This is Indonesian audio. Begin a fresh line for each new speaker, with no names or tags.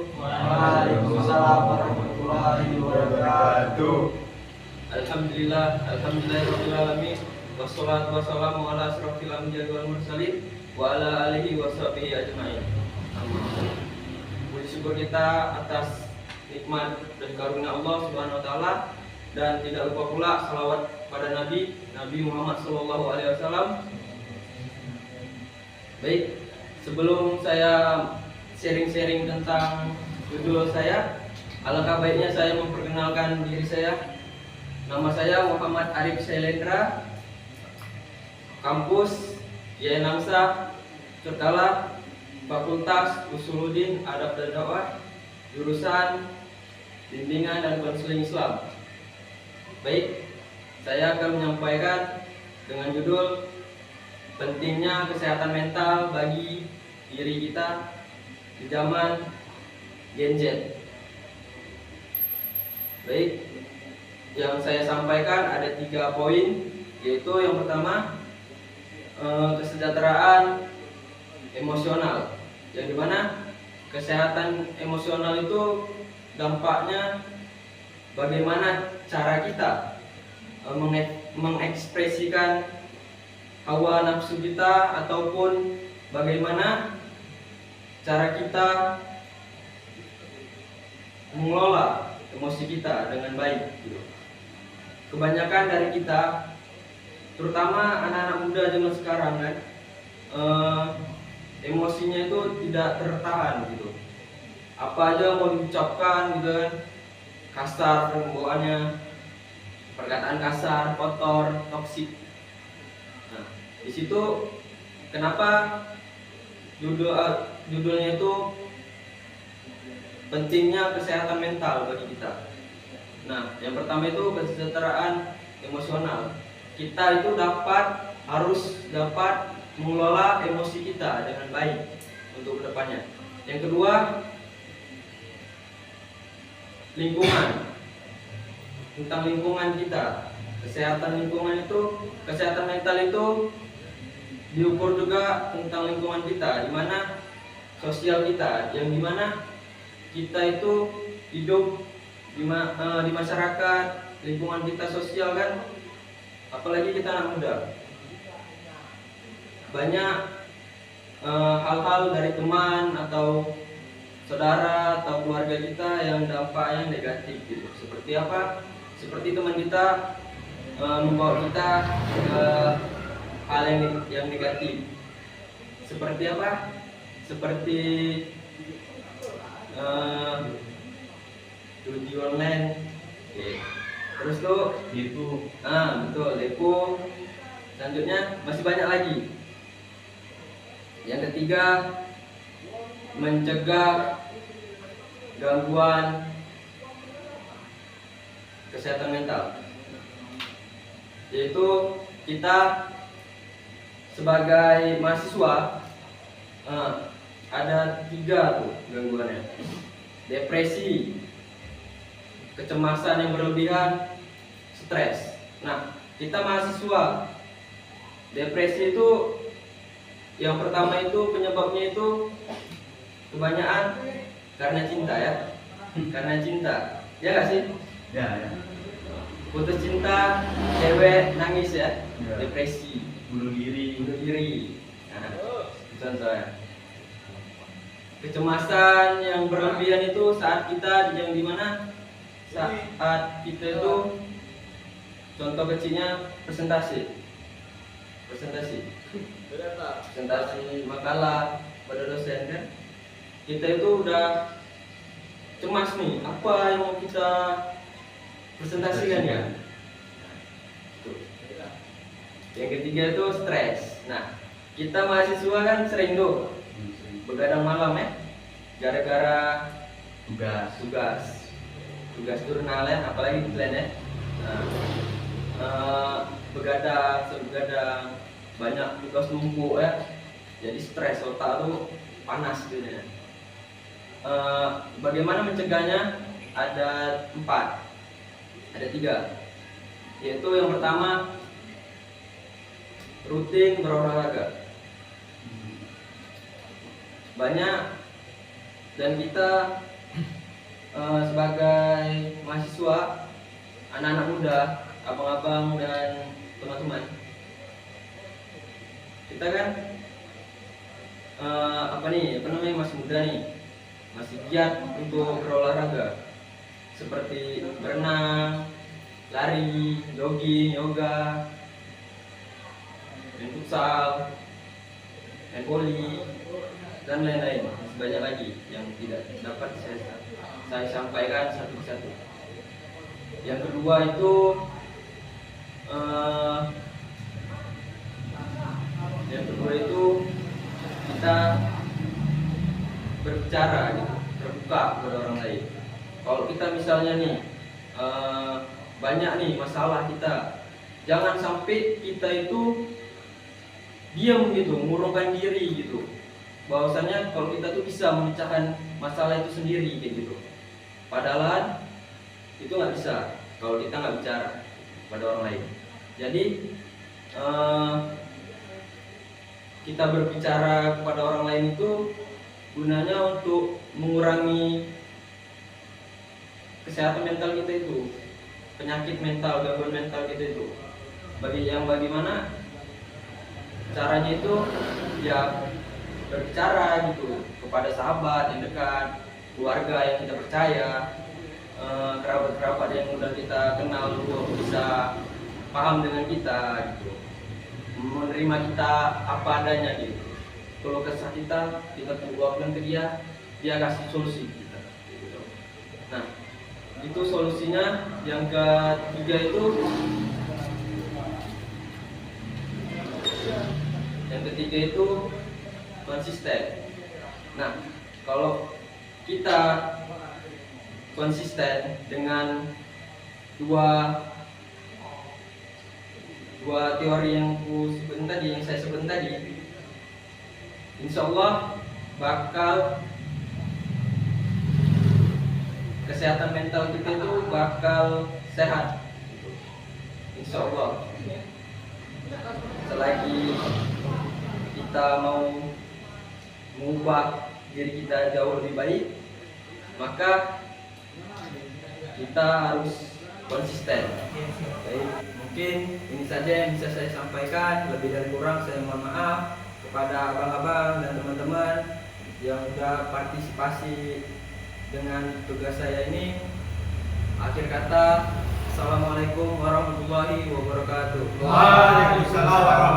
Waalaikumsalam warahmatullahi wabarakatuh.
Alhamdulillahirabbil alamin. Wassalatu wassalamu ala asrofil anbiya'i wal mursalin wa ala alihi washabihi ajmain. Puji syukur kita atas nikmat dan karunia Allah Subhanahu wa taala, dan tidak lupa pula salawat pada Nabi Muhammad sallallahu alaihi wasallam. Baik, sebelum saya sharing-sharing tentang judul saya, alangkah baiknya saya memperkenalkan diri saya. Nama saya Muhammad Arif Sailendra, kampus YAIN Amsah, Cekala, Fakultas Usuluddin Adab dan Dakwah, jurusan Bimbingan dan Konseling Islam. Baik, saya akan menyampaikan dengan judul pentingnya kesehatan mental bagi diri kita di zaman Gen Z. Baik, yang saya sampaikan ada 3 poin, yaitu yang pertama kesejahteraan emosional, yang dimana kesehatan emosional itu dampaknya bagaimana cara kita mengekspresikan hawa nafsu kita, ataupun bagaimana cara kita mengelola emosi kita dengan baik gitu. Kebanyakan dari kita, terutama anak-anak muda zaman sekarang kan, emosinya itu tidak tertahan gitu. Apa aja mau diucapkan gitu kan, kasar pembawaannya, perkataan kasar, kotor, toksik. Nah, di situ kenapa judulnya itu pentingnya kesehatan mental bagi kita. Nah, yang pertama itu kesejahteraan emosional. Kita itu harus dapat mengelola emosi kita dengan baik untuk kedepannya. Yang kedua, lingkungan. Tentang lingkungan kita, kesehatan mental itu diukur juga tentang lingkungan kita, di mana sosial kita, yang dimana kita itu hidup di masyarakat, lingkungan kita sosial kan, apalagi kita anak muda, banyak hal-hal dari teman atau saudara atau keluarga kita yang dampaknya negatif gitu. Seperti apa? Seperti teman kita membawa kita ke hal yang negatif. Seperti apa? Seperti judi online. Oke. Terus tuh
Itu
betul, depo. Selanjutnya masih banyak lagi. Yang ketiga, mencegah gangguan kesehatan mental, yaitu kita sebagai mahasiswa ada 3 tuh gangguannya: depresi, kecemasan yang berlebihan, stres. Nah, kita mahasiswa, depresi itu yang pertama itu penyebabnya itu kebanyakan karena cinta ya. Karena cinta, ya nggak sih?
ya.
Putus cinta, cewek nangis ya,
Ya.
depresi,
Bunuh diri.
Nah, contohnya. Kecemasan yang berlebihan itu saat kita yang dimana saat kita itu, contoh kecilnya presentasi makalah pada dosen kan, kita itu udah cemas nih, apa yang mau kita presentasikan ya. Yang ketiga itu stres. Nah, kita mahasiswa kan sering tuh begadang malam ya, gara-gara tugas jurnal ya, apalagi deadline ya. Begadang banyak tugas numpuk ya, jadi stres, otak tuh panas gitu ya. Bagaimana mencegahnya? Ada 3, yaitu yang pertama, rutin berolahraga. Banyak Dan kita sebagai mahasiswa, anak-anak muda, abang-abang dan teman-teman, kita kan masih muda nih, masih giat untuk berolahraga seperti berenang, lari, jogging, yoga, main futsal, main voli, dan lain-lain. Masih banyak lagi yang tidak dapat saya sampaikan satu persatu. Yang kedua itu kita berbicara gitu, terbuka kepada orang lain. Kalau kita misalnya nih banyak nih masalah kita, jangan sampai kita itu diam gitu, mengurungkan diri gitu. Bahwasannya kalau kita tuh bisa memecahkan masalah itu sendiri kayak gitu. Padahal itu nggak bisa kalau kita nggak bicara pada orang lain. Jadi kita berbicara kepada orang lain itu gunanya untuk mengurangi kesehatan mental kita itu, penyakit mental, gangguan mental kita itu. Bagaimana caranya itu ya berbicara gitu kepada sahabat yang dekat, keluarga yang kita percaya, kerabat-kerabat yang udah kita kenal untuk bisa paham dengan kita gitu, menerima kita apa adanya gitu. Kalau kesah kita luapkan ke dia kasih solusi kita gitu. Nah, itu solusinya. Yang ketiga itu konsisten. Nah, kalau kita konsisten dengan dua teori yang saya sebut tadi, insya Allah bakal kesehatan mental kita itu bakal sehat, insya Allah. Selagi kita mau mengubah diri kita jauh lebih baik, maka kita harus konsisten. Baik, mungkin ini saja yang bisa saya sampaikan. Lebih dan kurang saya mohon maaf kepada abang-abang dan teman-teman yang sudah partisipasi dengan tugas saya ini. Akhir kata, Assalamualaikum warahmatullahi wabarakatuh.
Waalaikumsalam.